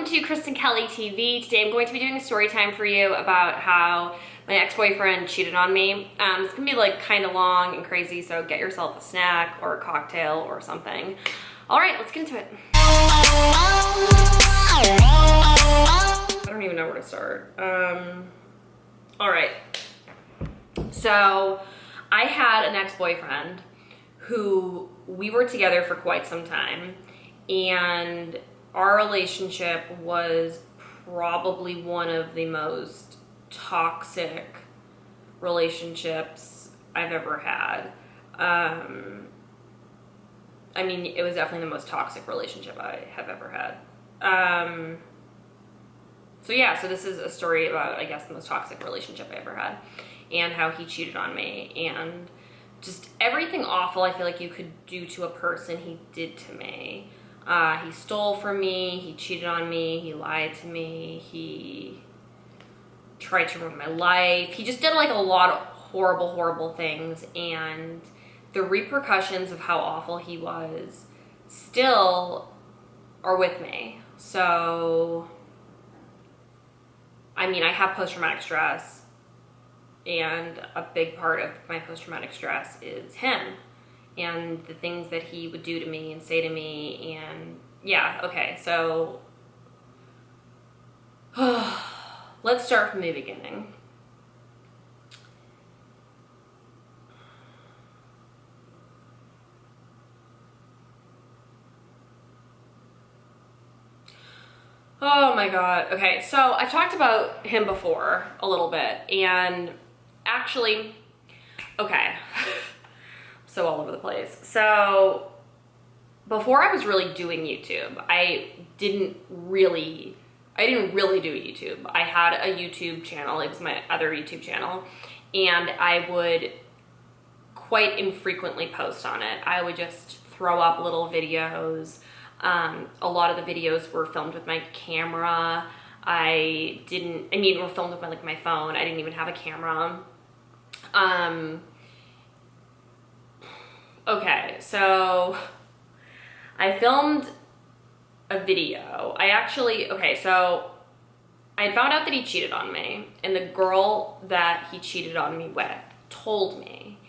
to KristenKellyTV. Today I'm going to be doing a story time for you about how my ex-boyfriend cheated on me. It's gonna be like kind of long and crazy, so get yourself a snack or a cocktail or something. All right, let's get into it. I don't even know where to start. All right. So I had an ex-boyfriend who we were together for quite some time, and our relationship was probably one of the most toxic relationships I've ever had. I mean, it was definitely the most toxic relationship I have ever had. So yeah, so this is a story about, I guess, the most toxic relationship I ever had and how he cheated on me and just everything awful I feel like you could do to a person he did to me. He stole from me, he cheated on me, he lied to me, he tried to ruin my life. He just did like a lot of horrible, horrible things, and the repercussions of how awful he was still are with me. So, I mean, I have post-traumatic stress, and a big part of my post-traumatic stress is him and the things that he would do to me and say to me. And yeah, okay, so let's start from the beginning. Oh my God. Okay, so I've talked about him before a little bit, and actually, okay, so all over the place. So before I was really doing YouTube, I didn't really do YouTube. I had a YouTube channel. It was my other YouTube channel, and I would quite infrequently post on it. I would just throw up little videos. A lot of the videos were filmed with my camera. Were filmed with my phone. I didn't even have a camera. Okay, so I filmed a video. So I had found out that he cheated on me, and the girl that he cheated on me with told me.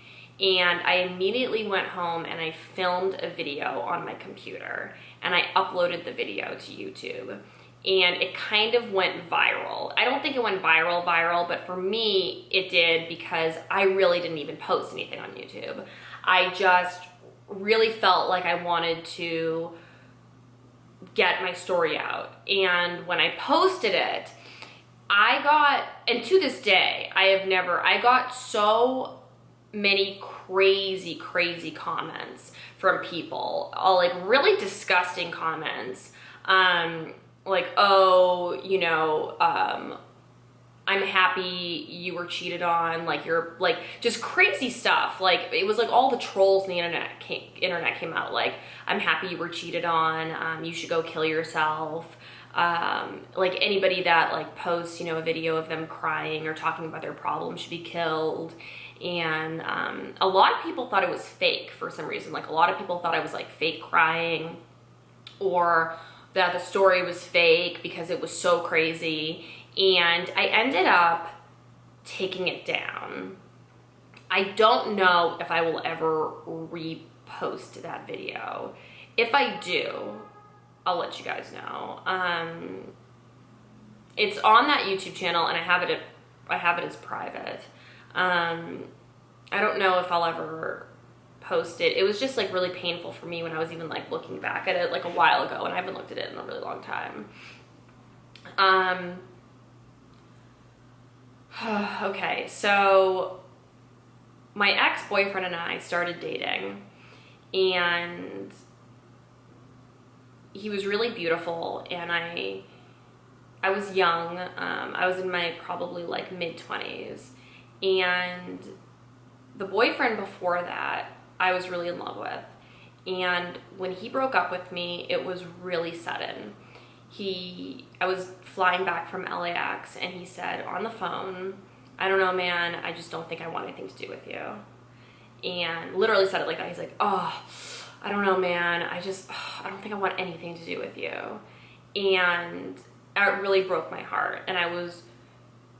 And I immediately went home and I filmed a video on my computer, and I uploaded the video to YouTube, and it kind of went viral. I don't think it went viral, but for me it did, because I really didn't even post anything on YouTube. I just really felt like I wanted to get my story out. And when I posted it, and to this day, I got so many crazy comments from people, all like really disgusting comments, like, oh, I'm happy you were cheated on, like, you're like, just crazy stuff. Like, it was like all the trolls in the internet came out, like, I'm happy you were cheated on, you should go kill yourself. Like, anybody that like posts, a video of them crying or talking about their problems should be killed. And a lot of people thought it was fake for some reason. Like, a lot of people thought I was like fake crying, or that the story was fake because it was so crazy. And I ended up taking it down. I don't know if I will ever repost that video. If I do, I'll let you guys know. It's on that YouTube channel, and I have it as private. I don't know if I'll ever post it. It was just like really painful for me when I was even like looking back at it like a while ago, and I haven't looked at it in a really long time. Okay, so my ex-boyfriend and I started dating, and he was really beautiful, and I was young. I was in my probably like mid-20s, and the boyfriend before that I was really in love with. And when he broke up with me, it was really sudden. I was flying back from LAX, and he said on the phone, I don't know, man, I just don't think I want anything to do with you. And literally said it like that. He's like, oh, I don't know, man, I don't think I want anything to do with you. And it really broke my heart. And I was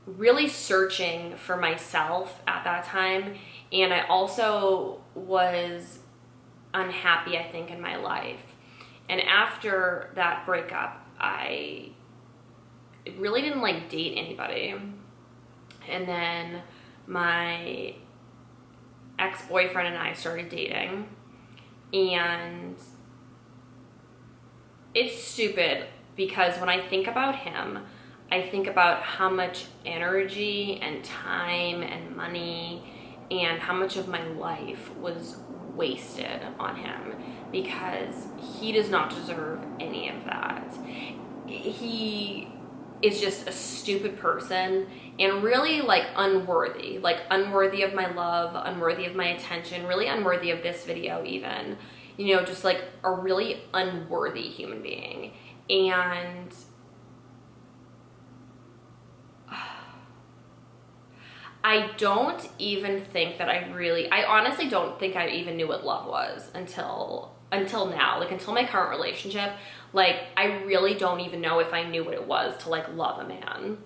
really searching for myself at that time. And I also was unhappy, I think, in my life. And after that breakup, I really didn't like date anybody. And then my ex-boyfriend and I started dating. And it's stupid because when I think about him, I think about how much energy and time and money and how much of my life was wasted on him, because he does not deserve any of that. He is just a stupid person and really like unworthy of my love, unworthy of my attention, really unworthy of this video even, you know, just like a really unworthy human being. And I don't even think that I honestly don't think I even knew what love was until now, like until my current relationship. Like, I really don't even know if I knew what it was to like love a man.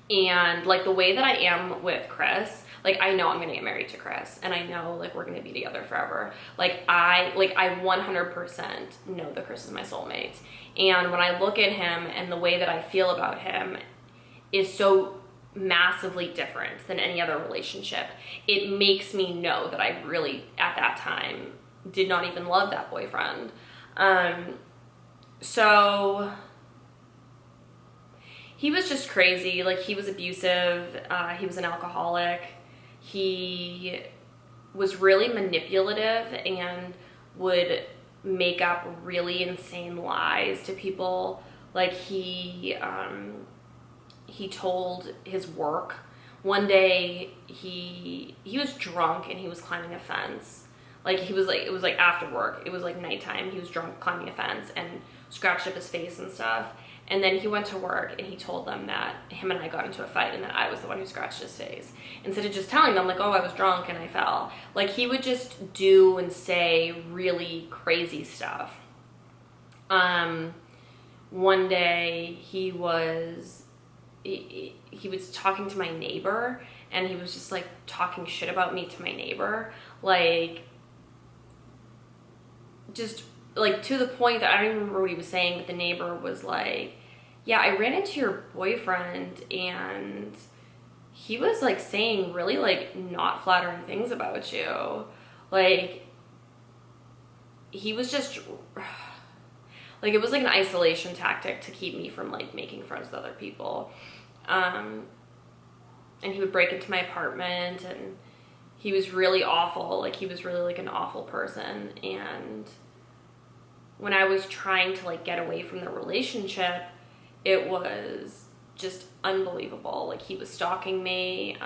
And like the way that I am with Chris, like I know I'm gonna get married to Chris, and I know like we're gonna be together forever. I 100% know that Chris is my soulmate. And when I look at him and the way that I feel about him is so massively different than any other relationship, it makes me know that I really at that time did not even love that boyfriend. So he was just crazy. Like, he was abusive. He was an alcoholic. He was really manipulative and would make up really insane lies to people. Like, he told his work one day he was drunk and he was climbing a fence. Like, it was like after work. It was like nighttime. He was drunk, climbing a fence, and scratched up his face and stuff. And then he went to work and he told them that him and I got into a fight and that I was the one who scratched his face. Instead of just telling them like, oh, I was drunk and I fell. Like, he would just do and say really crazy stuff. One day he was talking to my neighbor, and he was just like talking shit about me to my neighbor. Like, just like to the point that I don't even remember what he was saying, but the neighbor was like, yeah, I ran into your boyfriend and he was like saying really like not flattering things about you. Like, he was just like, it was like an isolation tactic to keep me from like making friends with other people. And he would break into my apartment, and he was really awful. Like, he was really like an awful person. And when I was trying to like get away from the relationship, it was just unbelievable. Like, he was stalking me.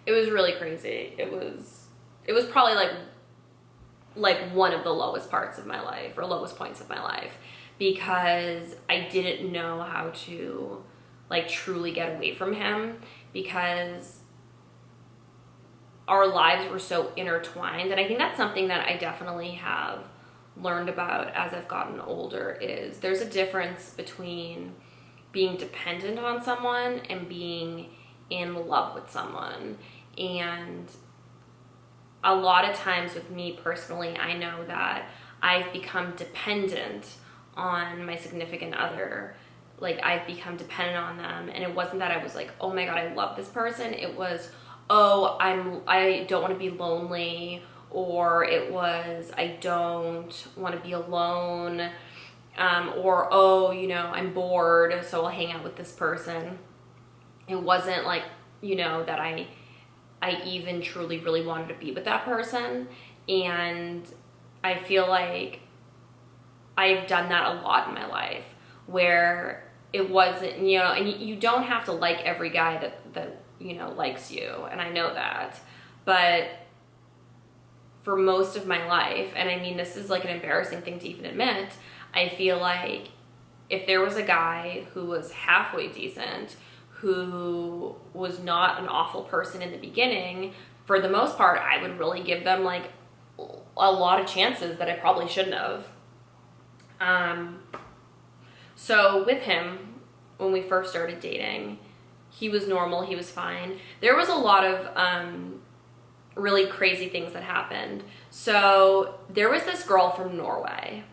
It was really crazy. It was probably like one of the lowest parts of my life, or lowest points of my life, because I didn't know how to like truly get away from him, because our lives were so intertwined. And I think that's something that I definitely have learned about as I've gotten older, is there's a difference between being dependent on someone and being in love with someone. And a lot of times with me personally, I know that I've become dependent on my significant other. Like, I've become dependent on them, and it wasn't that I was like, oh my God, I love this person. It was, oh, I don't want to be lonely, or it was, I don't want to be alone, or, oh, you know, I'm bored, so I'll hang out with this person. It wasn't like, you know, that I even truly really wanted to be with that person. And I feel like I've done that a lot in my life, where it wasn't, you know, and you don't have to like every guy that you know likes you, and I know that, but for most of my life, and I mean, this is like an embarrassing thing to even admit, I feel like if there was a guy who was halfway decent, who was not an awful person in the beginning, for the most part, I would really give them like a lot of chances that I probably shouldn't have. So with him, when we first started dating, he was normal, he was fine. There was a lot of really crazy things that happened. So there was this girl from Norway,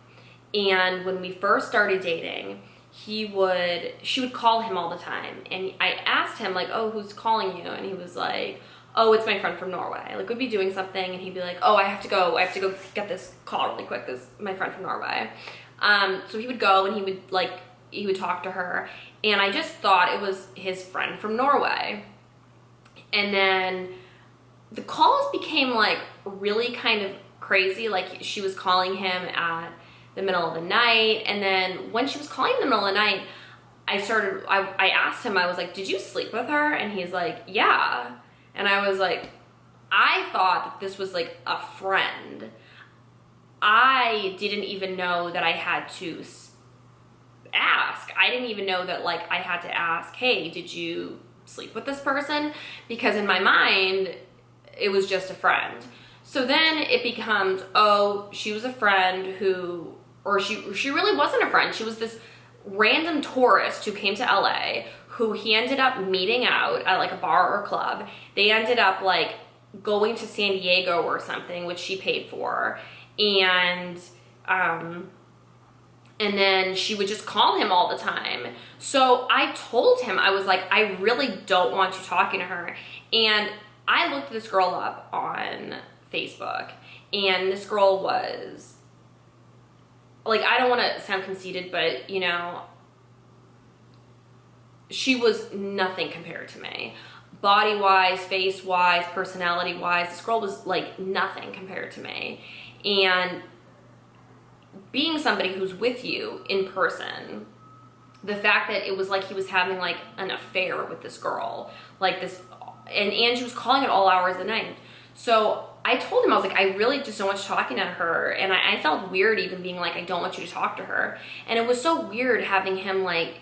and when we first started dating, she would call him all the time, and I asked him like, oh, who's calling you? And he was like, oh, it's my friend from Norway. Like, we'd be doing something, and he'd be like, oh, I have to go get this call really quick, this my friend from Norway. So he would go, and he would talk to her, and I just thought it was his friend from Norway. And then the calls became like really kind of crazy. Like, she was calling him at the middle of the night, and then when she was calling in the middle of the night, I asked him, I was like, did you sleep with her? And he's like, yeah. And I was like, I thought that this was like a friend. I didn't even know that I had to ask. I didn't even know that like I had to ask, hey, did you sleep with this person? Because in my mind, it was just a friend. So then it becomes, oh, she was a friend she really wasn't a friend. She was this random tourist who came to LA, who he ended up meeting out at like a bar or club. They ended up like going to San Diego or something, which she paid for. And then she would just call him all the time. So I told him, I was like, I really don't want you talking to her. And I looked this girl up on Facebook, and this girl was like, I don't want to sound conceited, but you know, she was nothing compared to me. Body-wise, face-wise, personality-wise, this girl was like nothing compared to me. And being somebody who's with you in person, the fact that it was like he was having like an affair with this girl, like this, and she was calling at all hours of the night. So I told him, I was like, I really just don't want you talking to her. And I felt weird even being like, I don't want you to talk to her. And it was so weird having him like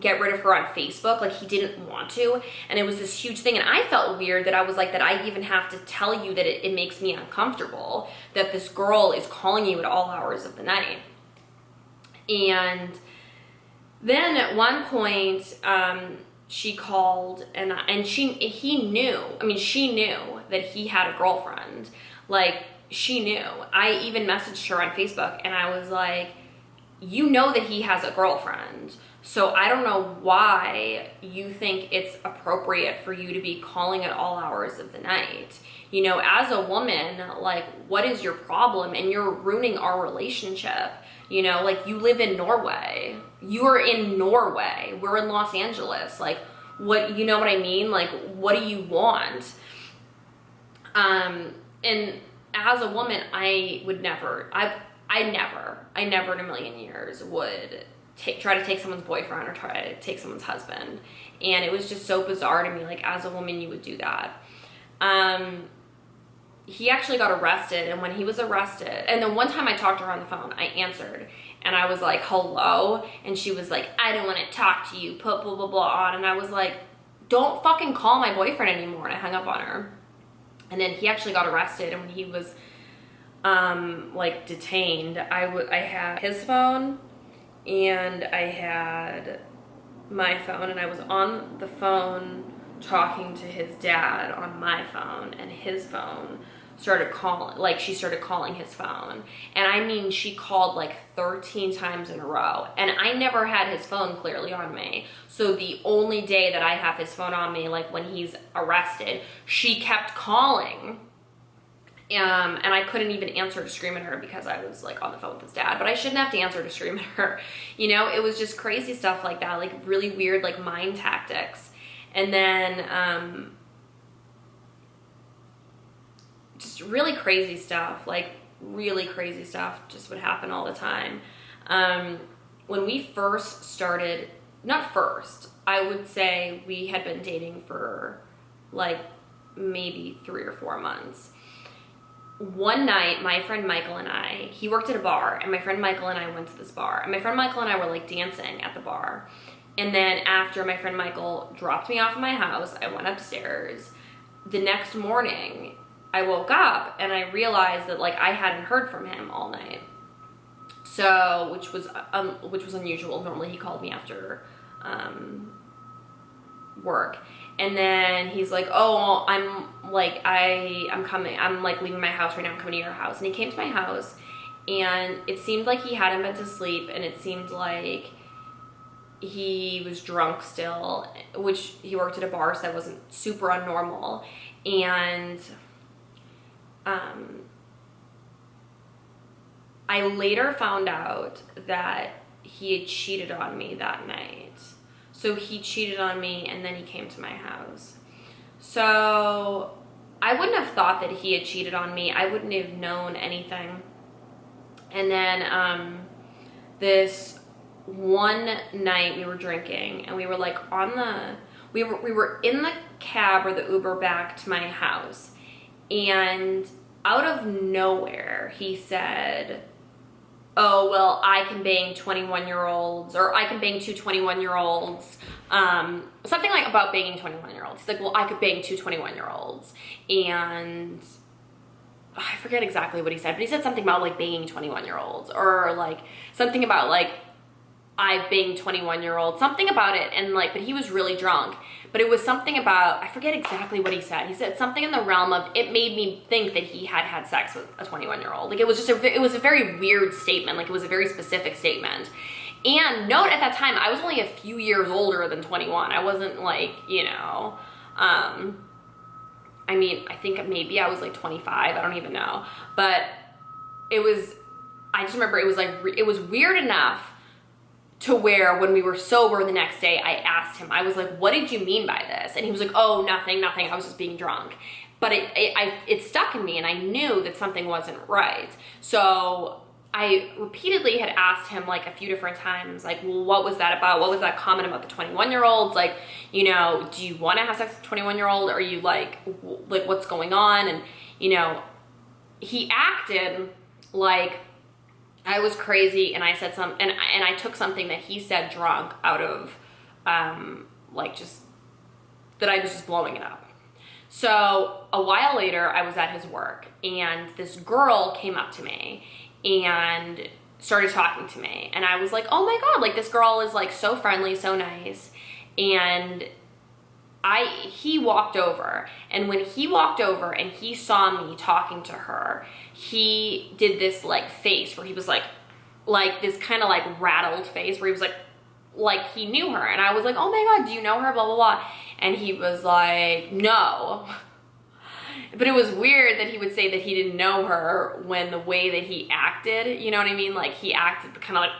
get rid of her on Facebook. Like, he didn't want to. And it was this huge thing. And I felt weird that I was like, that I even have to tell you that it makes me uncomfortable that this girl is calling you at all hours of the night. And then at one point, she called, and she knew that he had a girlfriend. Like, she knew. I even messaged her on Facebook, and I was like, you know that he has a girlfriend, so I don't know why you think it's appropriate for you to be calling at all hours of the night. You know, as a woman, like, what is your problem? And you're ruining our relationship. You know, like, you live in Norway. You're in Norway. We're in Los Angeles. Like, what, you know what I mean? Like, what do you want? And as a woman, I never in a million years would try to take someone's boyfriend or try to take someone's husband. And it was just so bizarre to me, like, as a woman, you would do that. He actually got arrested, and when he was arrested, and then one time I talked to her on the phone, I answered, and I was like, hello, and she was like, I don't want to talk to you, put blah, blah, blah on, and I was like, don't fucking call my boyfriend anymore, and I hung up on her. And then he actually got arrested, and when he was, like, detained, I had his phone, and I had my phone, and I was on the phone talking to his dad on my phone, and his phone started calling, like, she started calling his phone. And I mean, she called like 13 times in a row, and I never had his phone clearly on me. So the only day that I have his phone on me, like when he's arrested, she kept calling. And I couldn't even answer to scream at her because I was like on the phone with his dad, but I shouldn't have to answer to scream at her. You know, it was just crazy stuff like that, like really weird, like mind tactics. And then, just really crazy stuff, like really crazy stuff just would happen all the time. When we first started, not first, I would say we had been dating for like maybe 3 or 4 months. One night, my friend Michael and I, he worked at a bar, and my friend Michael and I went to this bar, and my friend Michael and I were like dancing at the bar. And then after my friend Michael dropped me off at my house, I went upstairs. The next morning, I woke up and I realized that like I hadn't heard from him all night. So, which was unusual. Normally he called me after work. And then he's like, oh, I'm coming. I'm like leaving my house right now. I'm coming to your house. And he came to my house, and it seemed like he hadn't been to sleep, and it seemed like he was drunk still, which he worked at a bar, so that wasn't super unnormal. And I later found out that he had cheated on me that night. So he cheated on me, and then he came to my house. So I wouldn't have thought that he had cheated on me. I wouldn't have known anything. And then this one night we were drinking, and we were like we were in the cab or the Uber back to my house, and out of nowhere he said, oh, well, I can bang 21-year-olds, or I can bang two 21-year-olds. Something like about banging 21-year-olds. He's like, well, I could bang two 21-year-olds. And I forget exactly what he said, but he said something about like banging 21-year-olds, or like something about like I've banged 21-year-olds, something about it. And like, but he was really drunk. But it was something about, I forget exactly what he said. He said something in the realm of, it made me think that he had had sex with a 21-year-old. Like, it was just it was a very weird statement. Like, it was a very specific statement. And note, at that time, I was only a few years older than 21. I wasn't like, you know, I mean, I think maybe I was like 25. I don't even know. But I just remember it was like, it was weird enough to where when we were sober the next day, I asked him, I was like, what did you mean by this? And he was like, oh, nothing, I was just being drunk. But it stuck in me, and I knew that something wasn't right. So I repeatedly had asked him like a few different times, like, well, what was that about? What was that comment about the 21-year-olds? Like, you know, do you want to have sex with a 21-year-old? Are you like what's going on? And, you know, he acted like I was crazy, and I said and I took something that he said drunk out of, like, just, that I was just blowing it up. So a while later, I was at his work, and this girl came up to me and started talking to me, and I was like, oh my God, like, this girl is like so friendly, so nice. And he walked over, and when he walked over and he saw me talking to her, he did this like face where he was like this kind of like rattled face where he was like he knew her. And I was like, oh my God, do you know her? Blah, blah, blah. And he was like, no. But it was weird that he would say that he didn't know her when the way that he acted, you know what I mean? Like, he acted kind of like,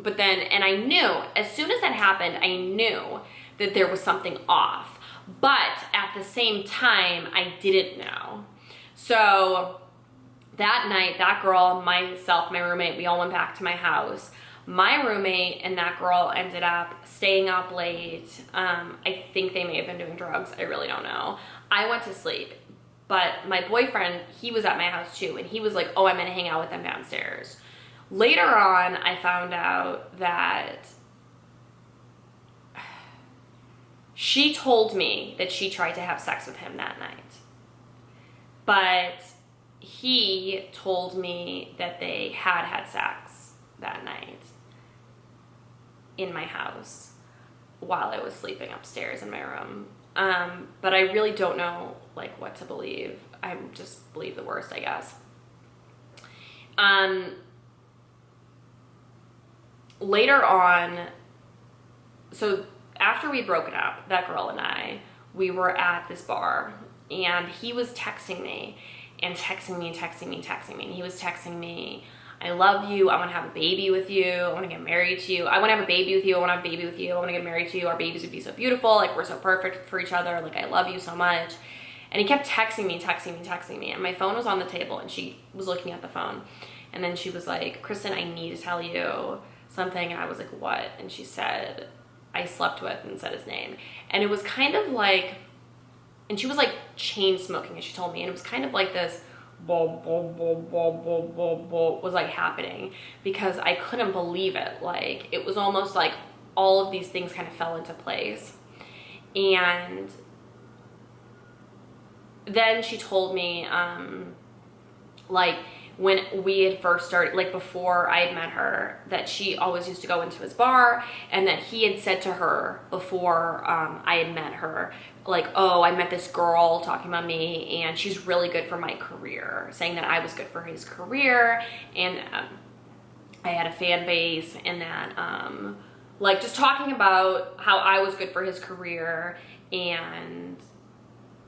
but then, and I knew, as soon as that happened, I knew that there was something off. But at the same time, I didn't know. So that night, that girl, myself, my roommate, we all went back to my house. My roommate and that girl ended up staying up late. I think they may have been doing drugs. I really don't know. I went to sleep. But my boyfriend, he was at my house too. And he was like, oh, I'm going to hang out with them downstairs. Later on, I found out that she told me that she tried to have sex with him that night. But he told me that they had sex that night in my house while I was sleeping upstairs in my room. But I really don't know like what to believe. I just believe the worst, I guess. Later on, so after we'd broken up, that girl and I, we were at this bar, and he was texting me and texting me. And he was texting me, I love you. I want to have a baby with you. I want to get married to you. I want to have a baby with you. I want to have a baby with you. I want to get married to you. Our babies would be so beautiful. Like, we're so perfect for each other. Like, I love you so much. And he kept texting me. And my phone was on the table, and she was looking at the phone. And then she was like, Kristen, I need to tell you something. And I was like, what? And she said, I slept with, and said his name. And it was kind of like, and she was like chain smoking, as she told me. And it was kind of like this was like happening, because I couldn't believe it. Like, it was almost like all of these things kind of fell into place. And then she told me, like, when we had first started, like before I had met her, that she always used to go into his bar, and that he had said to her before I had met her, like, oh, I met this girl talking about me, and she's really good for my career, saying that I was good for his career, and I had a fan base, and that, like, just talking about how I was good for his career, and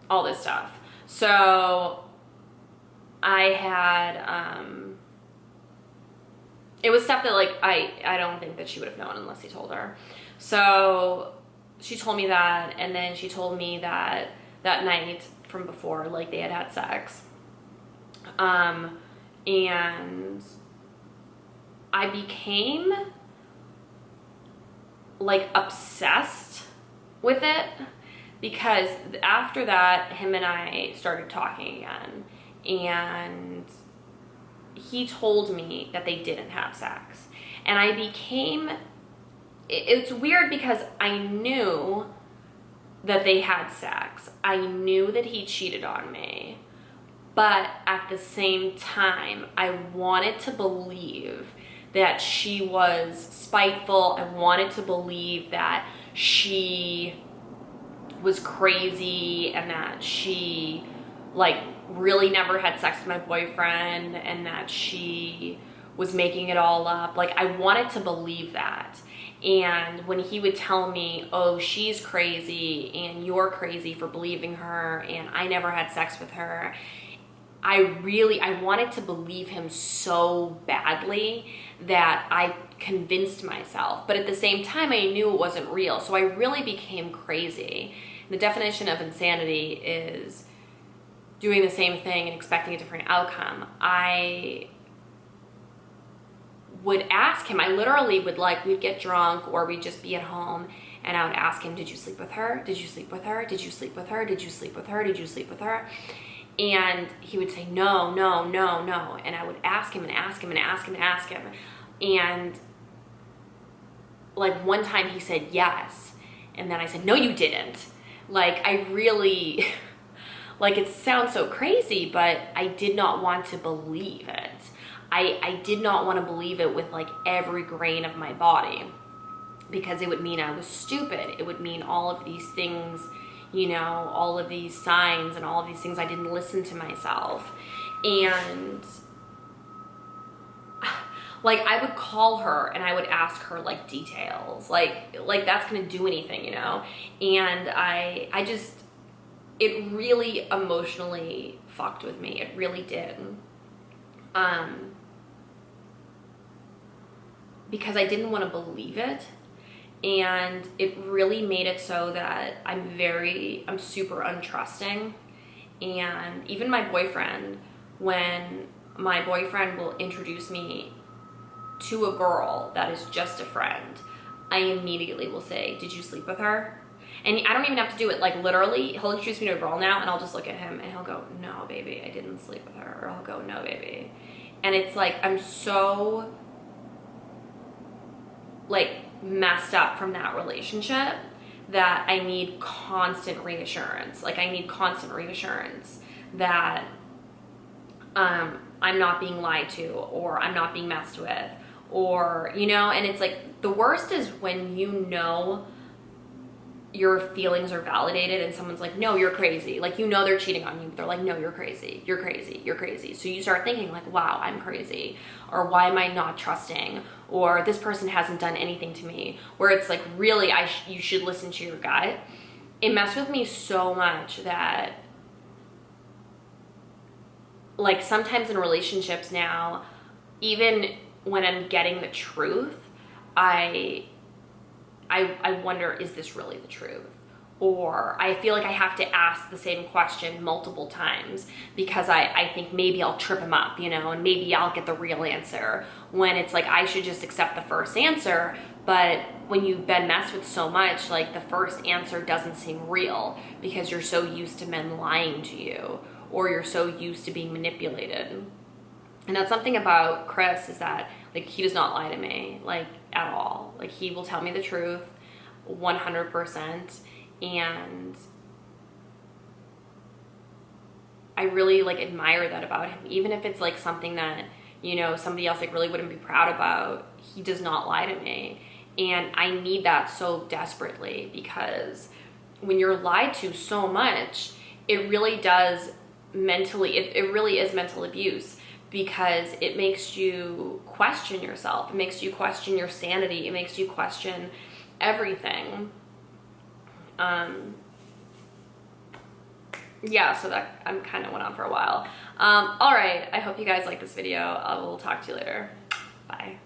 all this stuff. So I had, it was stuff that, like, I don't think that she would have known unless he told her. So she told me that, and then she told me that that night from before, like, they had had sex. And I became, like, obsessed with it, because after that, him and I started talking again, and he told me that they didn't have sex. And I became, it's weird because I knew that they had sex. I knew that he cheated on me. But at the same time, I wanted to believe that she was spiteful. I wanted to believe that she was crazy, and that she, like, really never had sex with my boyfriend, and that she was making it all up. Like, I wanted to believe that. And when he would tell me, oh, she's crazy and you're crazy for believing her, and I never had sex with her, I wanted to believe him so badly that I convinced myself. But at the same time, I knew it wasn't real. So I really became crazy. The definition of insanity is doing the same thing and expecting a different outcome. I would ask him, I literally would, like, we'd get drunk or we'd just be at home, and I would ask him, did you sleep with her? Did you sleep with her? Did you sleep with her? Did you sleep with her? Did you sleep with her? And he would say, no, no, no, no. And I would ask him and ask him and ask him and ask him. And, like, one time he said yes. And then I said, no, you didn't. Like, I really, like, it sounds so crazy, but I did not want to believe it. I did not want to believe it with, like, every grain of my body, because it would mean I was stupid. It would mean all of these things, you know, all of these signs and all of these things. I didn't listen to myself. And, like, I would call her and I would ask her, like, details. Like that's gonna do anything, you know? And I just, it really emotionally fucked with me. It really did. Because I didn't want to believe it. And it really made it so that I'm super untrusting. And even my boyfriend, when my boyfriend will introduce me to a girl that is just a friend, I immediately will say, did you sleep with her? And I don't even have to do it. Like, literally, he'll introduce me to a girl now, and I'll just look at him, and he'll go, no, baby, I didn't sleep with her. Or I'll go, no, baby. And it's like, I'm so, like, messed up from that relationship that I need constant reassurance. Like, I need constant reassurance that I'm not being lied to, or I'm not being messed with, or, you know. And it's like, the worst is when you know your feelings are validated and someone's like, no, you're crazy. Like, you know they're cheating on you, but they're like, no, you're crazy, you're crazy, you're crazy. So you start thinking, like, wow, I'm crazy, or why am I not trusting, or this person hasn't done anything to me, where it's like, really, you should listen to your gut. It messed with me so much that, like, sometimes in relationships now, even when I'm getting the truth, I wonder, is this really the truth? Or I feel like I have to ask the same question multiple times, because I think maybe I'll trip him up, you know, and maybe I'll get the real answer, when it's like, I should just accept the first answer. But when you've been messed with so much, like, the first answer doesn't seem real, because you're so used to men lying to you, or you're so used to being manipulated. And that's something about Chris, is that, like, he does not lie to me, like, at all. Like, he will tell me the truth 100%. And I I really like admire that about him. Even if it's like something that, you know, somebody else like really wouldn't be proud about, he does not lie to me. And I need that so desperately, because when you're lied to so much, it really does mentally, it really is mental abuse, because it makes you question yourself. It makes you question your sanity. It makes you question everything. Yeah, so that I kind of went on for a while. All right, I hope you guys like this video. I will talk to you later. Bye.